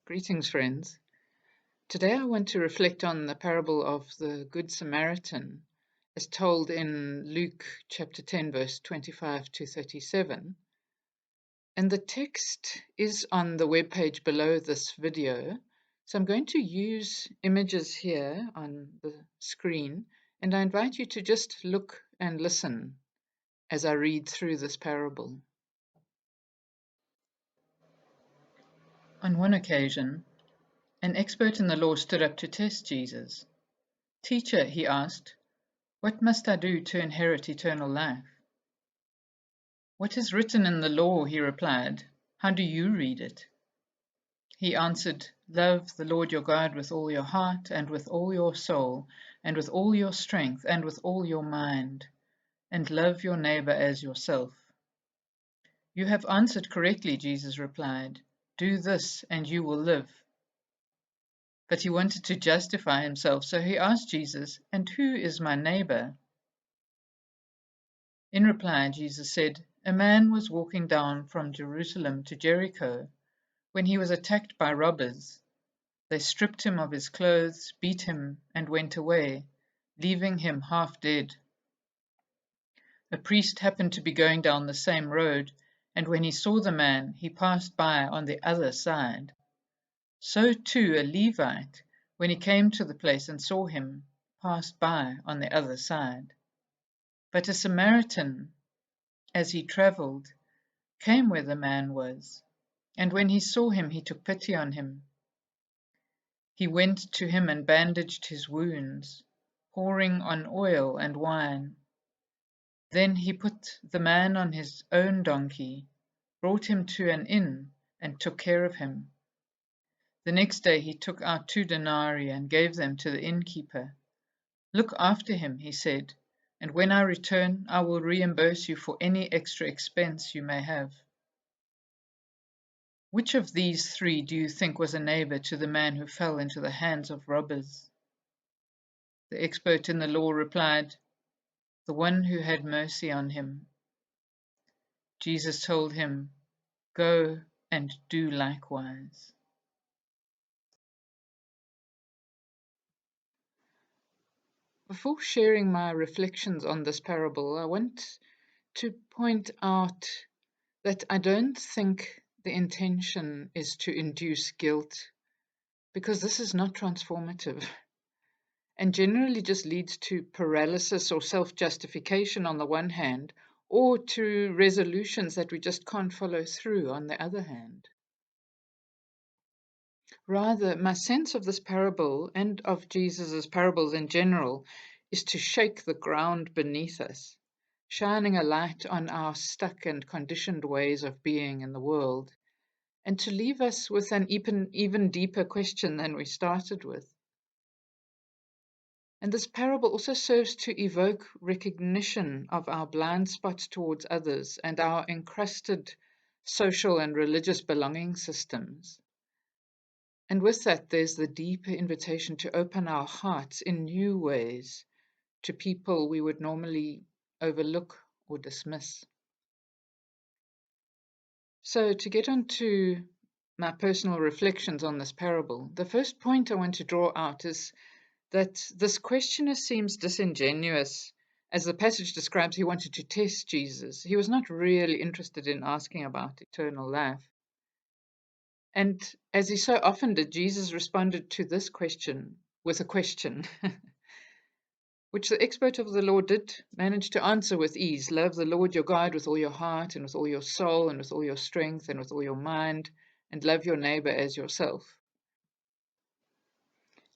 Greetings, friends. Today I want to reflect on the parable of the Good Samaritan as told in Luke chapter 10, verse 25 to 37. And the text is on the webpage below this video. So I'm going to use images here on the screen, and I invite you to just look and listen as I read through this parable. On one occasion, an expert in the law stood up to test Jesus. "Teacher," he asked, "what must I do to inherit eternal life?" "What is written in the law?" he replied. "How do you read it?" He answered, "Love the Lord your God with all your heart, and with all your soul, and with all your strength, and with all your mind, and love your neighbor as yourself." "You have answered correctly," Jesus replied. "Do this, and you will live." But he wanted to justify himself, so he asked Jesus, "And who is my neighbor?" In reply, Jesus said, "A man was walking down from Jerusalem to Jericho when he was attacked by robbers. They stripped him of his clothes, beat him, and went away, leaving him half dead. A priest happened to be going down the same road, and when he saw the man, he passed by on the other side. So too a Levite, when he came to the place and saw him, passed by on the other side. But a Samaritan, as he traveled, came where the man was, and when he saw him, he took pity on him. He went to him and bandaged his wounds, pouring on oil and wine. Then he put the man on his own donkey, brought him to an inn, and took care of him. The next day he took out 2 denarii and gave them to the innkeeper. 'Look after him,' he said, 'and when I return I will reimburse you for any extra expense you may have.' Which of these 3 do you think was a neighbor to the man who fell into the hands of robbers?" The expert in the law replied, "The one who had mercy on him." Jesus told him, "Go and do likewise." Before sharing my reflections on this parable, I want to point out that I don't think the intention is to induce guilt, because this is not transformative and generally just leads to paralysis or self-justification on the one hand, or to resolutions that we just can't follow through on the other hand. Rather, my sense of this parable and of Jesus's parables in general is to shake the ground beneath us, shining a light on our stuck and conditioned ways of being in the world, and to leave us with an even deeper question than we started with. And this parable also serves to evoke recognition of our blind spots towards others and our encrusted social and religious belonging systems. And with that, there's the deeper invitation to open our hearts in new ways to people we would normally overlook or dismiss. So, to get on to my personal reflections on this parable, the first point I want to draw out is that this questioner seems disingenuous. As the passage describes, he wanted to test Jesus. He was not really interested in asking about eternal life. And as he so often did, Jesus responded to this question with a question, which the expert of the law did manage to answer with ease. Love the Lord your God with all your heart and with all your soul and with all your strength and with all your mind, and love your neighbor as yourself.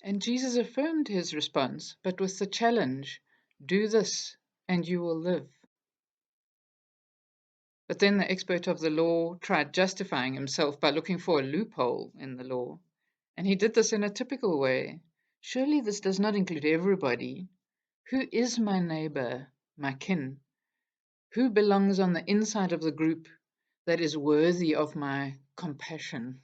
And Jesus affirmed his response, but with the challenge, do this and you will live. But then the expert of the law tried justifying himself by looking for a loophole in the law. And he did this in a typical way. Surely this does not include everybody. Who is my neighbor, my kin? Who belongs on the inside of the group that is worthy of my compassion?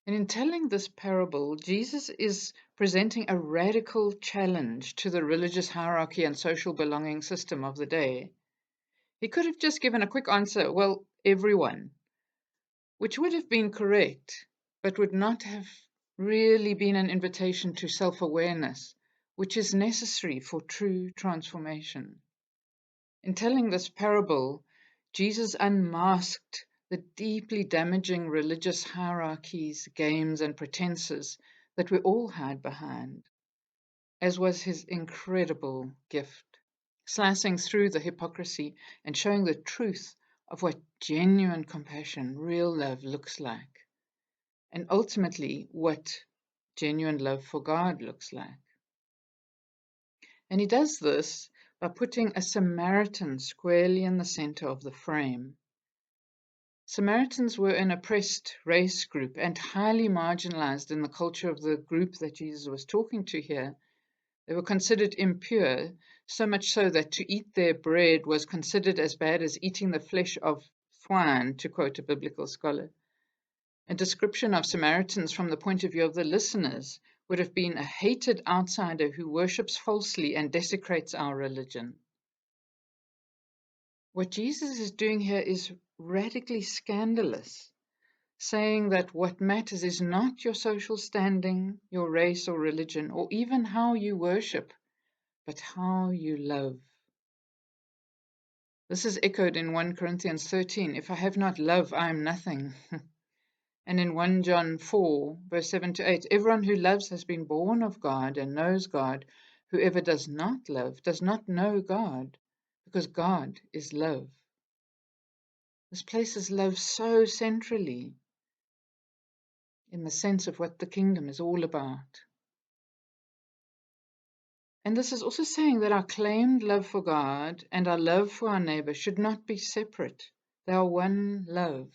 And in telling this parable, Jesus is presenting a radical challenge to the religious hierarchy and social belonging system of the day. He could have just given a quick answer, well, everyone. which would have been correct, but would not have really been an invitation to self-awareness, which is necessary for true transformation. In telling this parable, Jesus unmasked the deeply damaging religious hierarchies, games, and pretenses that we all hide behind, as was his incredible gift, slicing through the hypocrisy and showing the truth of what genuine compassion, real love looks like, and ultimately what genuine love for God looks like. And he does this by putting a Samaritan squarely in the center of the frame. Samaritans were an oppressed race group and highly marginalized in the culture of the group that Jesus was talking to here. They were considered impure, so much so that to eat their bread was considered as bad as eating the flesh of swine, to quote a biblical scholar. A description of Samaritans from the point of view of the listeners would have been a hated outsider who worships falsely and desecrates our religion. What Jesus is doing here is radically scandalous, saying that what matters is not your social standing, your race or religion, or even how you worship, but how you love. This is echoed in 1 Corinthians 13, if I have not love, I am nothing. And in 1 John 4, verse 7 to 8, everyone who loves has been born of God and knows God. Whoever does not love does not know God, because God is love. This places love so centrally in the sense of what the kingdom is all about. And this is also saying that our claimed love for God and our love for our neighbor should not be separate. They are one love.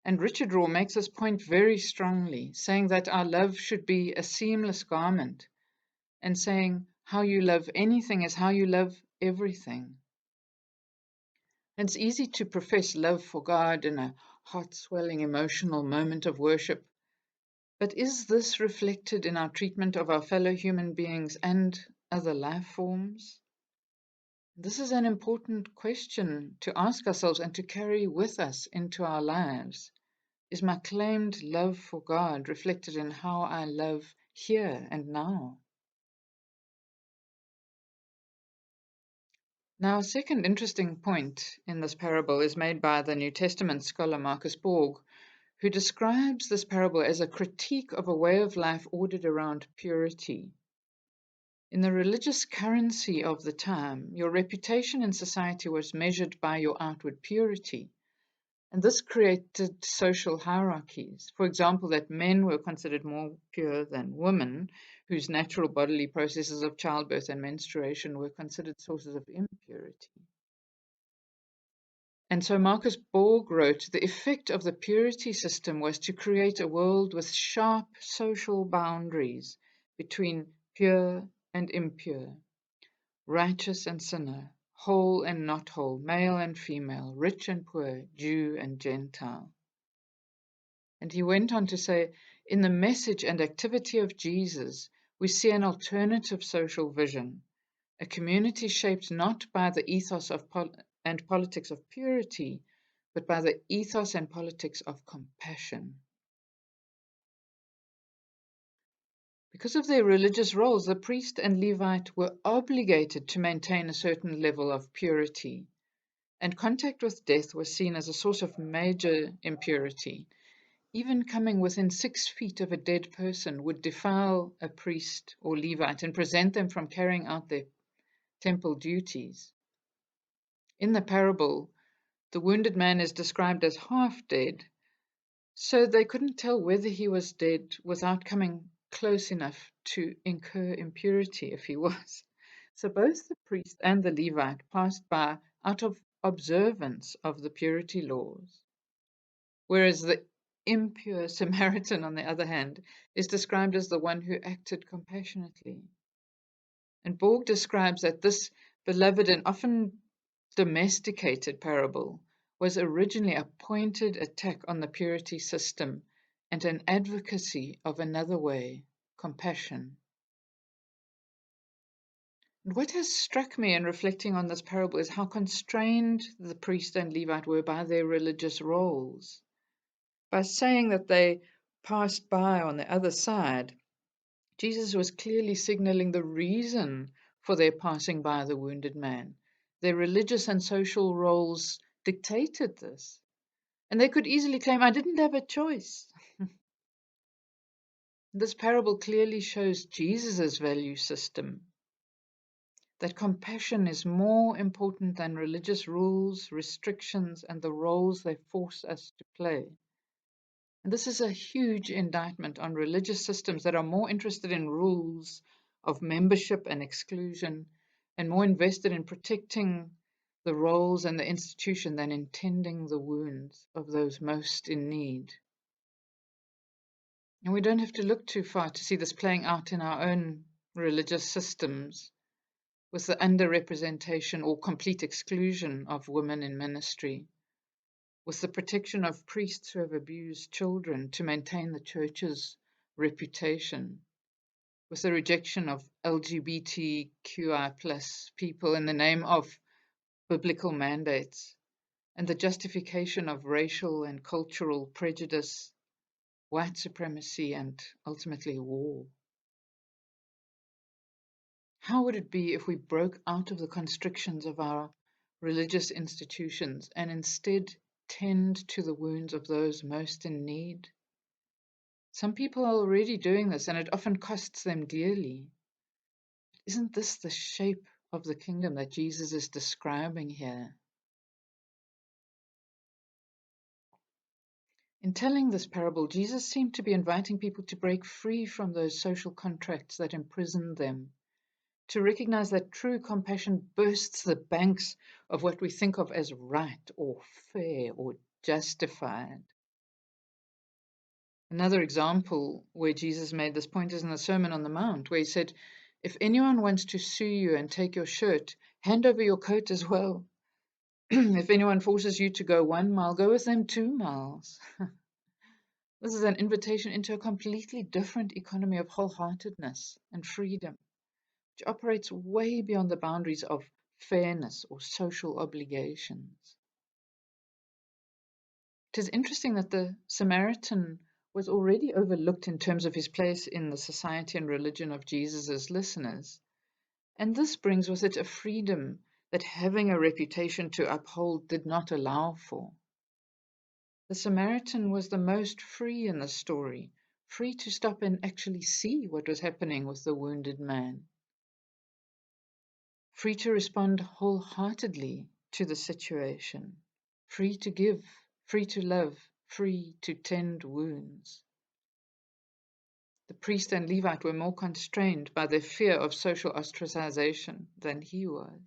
And Richard Rohr makes this point very strongly, saying that our love should be a seamless garment, and saying how you love anything is how you love everything. And it's easy to profess love for God in a heart-swelling emotional moment of worship. But is this reflected in our treatment of our fellow human beings and other life forms? This is an important question to ask ourselves and to carry with us into our lives. Is my claimed love for God reflected in how I love here and now? Now, a second interesting point in this parable is made by the New Testament scholar Marcus Borg, who describes this parable as a critique of a way of life ordered around purity. In the religious currency of the time, your reputation in society was measured by your outward purity, and this created social hierarchies. For example, that men were considered more pure than women, whose natural bodily processes of childbirth and menstruation were considered sources of impurity. And so Marcus Borg wrote, the effect of the purity system was to create a world with sharp social boundaries between pure and impure, righteous and sinner, whole and not whole, male and female, rich and poor, Jew and Gentile. And he went on to say, in the message and activity of Jesus, we see an alternative social vision, a community shaped not by the ethos of and politics of purity, but by the ethos and politics of compassion. Because of their religious roles, the priest and Levite were obligated to maintain a certain level of purity, and contact with death was seen as a source of major impurity. Even coming within 6 feet of a dead person would defile a priest or Levite and prevent them from carrying out their temple duties. In the parable, the wounded man is described as half dead, so they couldn't tell whether he was dead without coming close enough to incur impurity if he was. So both the priest and the Levite passed by out of observance of the purity laws, whereas the impure Samaritan, on the other hand, is described as the one who acted compassionately. And Borg describes that this beloved and often domesticated parable was originally a pointed attack on the purity system and an advocacy of another way, compassion. And what has struck me in reflecting on this parable is how constrained the priest and Levite were by their religious roles. By saying that they passed by on the other side, Jesus was clearly signaling the reason for their passing by the wounded man. Their religious and social roles dictated this. And they could easily claim, I didn't have a choice. This parable clearly shows Jesus' value system, that compassion is more important than religious rules, restrictions, and the roles they force us to play. And this is a huge indictment on religious systems that are more interested in rules of membership and exclusion and more invested in protecting the roles and the institution than in tending the wounds of those most in need. And we don't have to look too far to see this playing out in our own religious systems, with the underrepresentation or complete exclusion of women in ministry, with the protection of priests who have abused children to maintain the church's reputation, with the rejection of LGBTQI plus people in the name of biblical mandates, and the justification of racial and cultural prejudice, white supremacy, and ultimately war. How would it be if we broke out of the constrictions of our religious institutions and instead tend to the wounds of those most in need? Some people are already doing this, and it often costs them dearly. Isn't this the shape of the kingdom that Jesus is describing here? In telling this parable, Jesus seemed to be inviting people to break free from those social contracts that imprison them, to recognize that true compassion bursts the banks of what we think of as right or fair or justified. Another example where Jesus made this point is in the Sermon on the Mount, where he said, if anyone wants to sue you and take your shirt, hand over your coat as well. If anyone forces you to go 1 mile, go with them 2 miles. This is an invitation into a completely different economy of wholeheartedness and freedom, which operates way beyond the boundaries of fairness or social obligations. It is interesting that the Samaritan was already overlooked in terms of his place in the society and religion of Jesus' listeners, and this brings with it a freedom that having a reputation to uphold did not allow for. The Samaritan was the most free in the story, free to stop and actually see what was happening with the wounded man, free to respond wholeheartedly to the situation, free to give, free to love, free to tend wounds. The priest and Levite were more constrained by their fear of social ostracization than he was.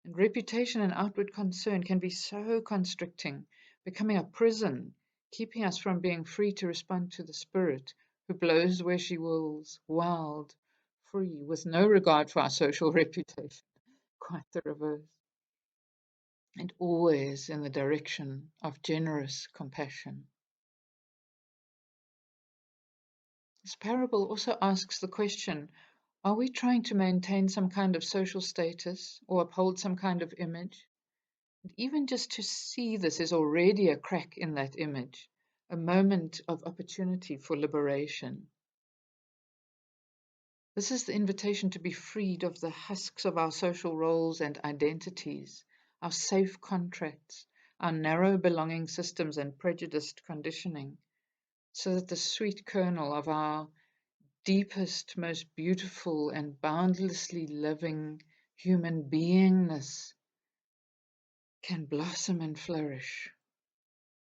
And reputation and outward concern can be so constricting, becoming a prison, keeping us from being free to respond to the Spirit, who blows where she wills, wild, free, with no regard for our social reputation. Quite the reverse. And always in the direction of generous compassion. This parable also asks the question, are we trying to maintain some kind of social status or uphold some kind of image? And even just to see this is already a crack in that image, a moment of opportunity for liberation. This is the invitation to be freed of the husks of our social roles and identities, our safe contracts, our narrow belonging systems and prejudiced conditioning, so that the sweet kernel of our deepest, most beautiful and boundlessly living human beingness can blossom and flourish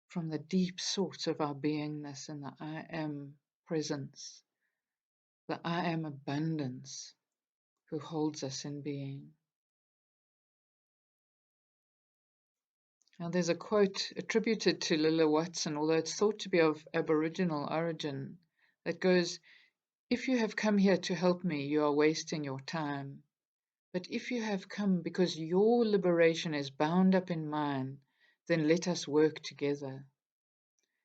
from the deep source of our beingness in the I am presence, the I am abundance who holds us in being. Now there's a quote attributed to Lilla Watson, although it's thought to be of Aboriginal origin, that goes, if you have come here to help me, you are wasting your time. But if you have come because your liberation is bound up in mine, then let us work together.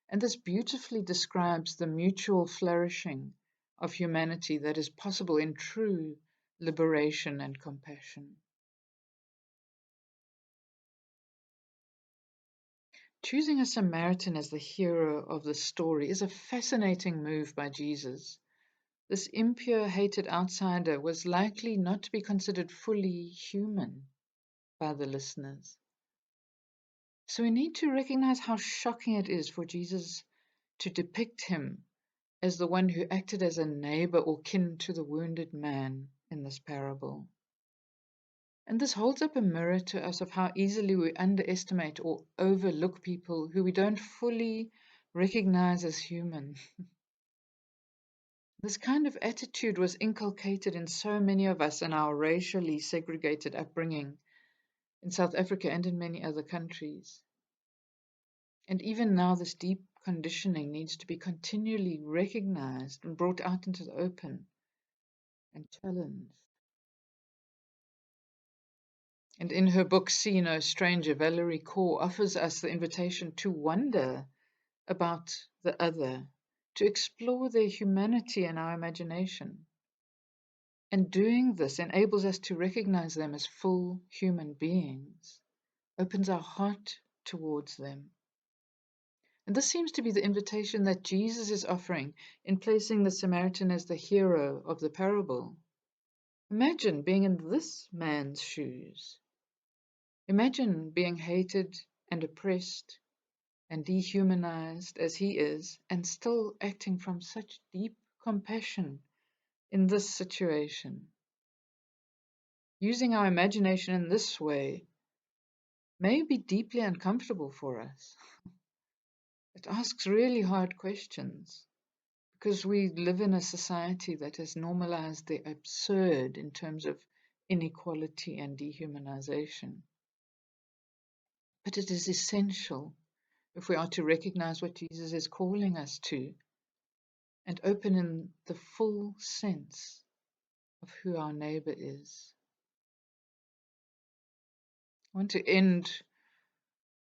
And this beautifully describes the mutual flourishing of humanity that is possible in true liberation and compassion. Choosing a Samaritan as the hero of the story is a fascinating move by Jesus. This impure, hated outsider was likely not to be considered fully human by the listeners. So we need to recognize how shocking it is for Jesus to depict him as the one who acted as a neighbor or kin to the wounded man in this parable. And this holds up a mirror to us of how easily we underestimate or overlook people who we don't fully recognize as human. This kind of attitude was inculcated in so many of us in our racially segregated upbringing in South Africa and in many other countries. And even now, this deep conditioning needs to be continually recognized and brought out into the open and challenged. And in her book, See No Stranger, Valerie Kaur offers us the invitation to wonder about the other, to explore their humanity in our imagination. And doing this enables us to recognize them as full human beings, opens our heart towards them. And this seems to be the invitation that Jesus is offering in placing the Samaritan as the hero of the parable. Imagine being in this man's shoes. Imagine being hated and oppressed and dehumanized as he is, and still acting from such deep compassion in this situation. Using our imagination in this way may be deeply uncomfortable for us. It asks really hard questions because we live in a society that has normalized the absurd in terms of inequality and dehumanization. But it is essential if we are to recognize what Jesus is calling us to and open in the full sense of who our neighbor is. I want to end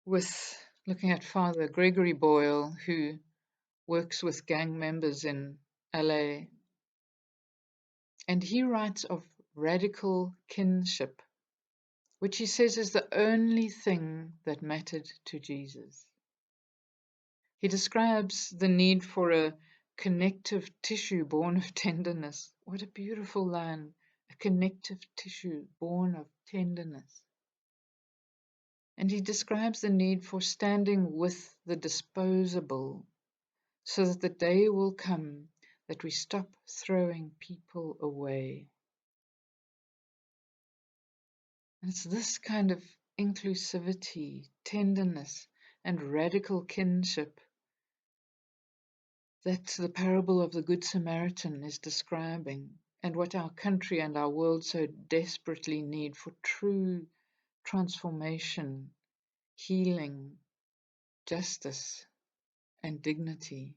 with looking at Father Gregory Boyle, who works with gang members in LA. And he writes of radical kinship, which he says is the only thing that mattered to Jesus. He describes the need for a connective tissue born of tenderness. What a beautiful line. A connective tissue born of tenderness. And he describes the need for standing with the disposable so that the day will come that we stop throwing people away. And it's this kind of inclusivity, tenderness, and radical kinship that the parable of the Good Samaritan is describing, and what our country and our world so desperately need for true transformation, healing, justice, and dignity.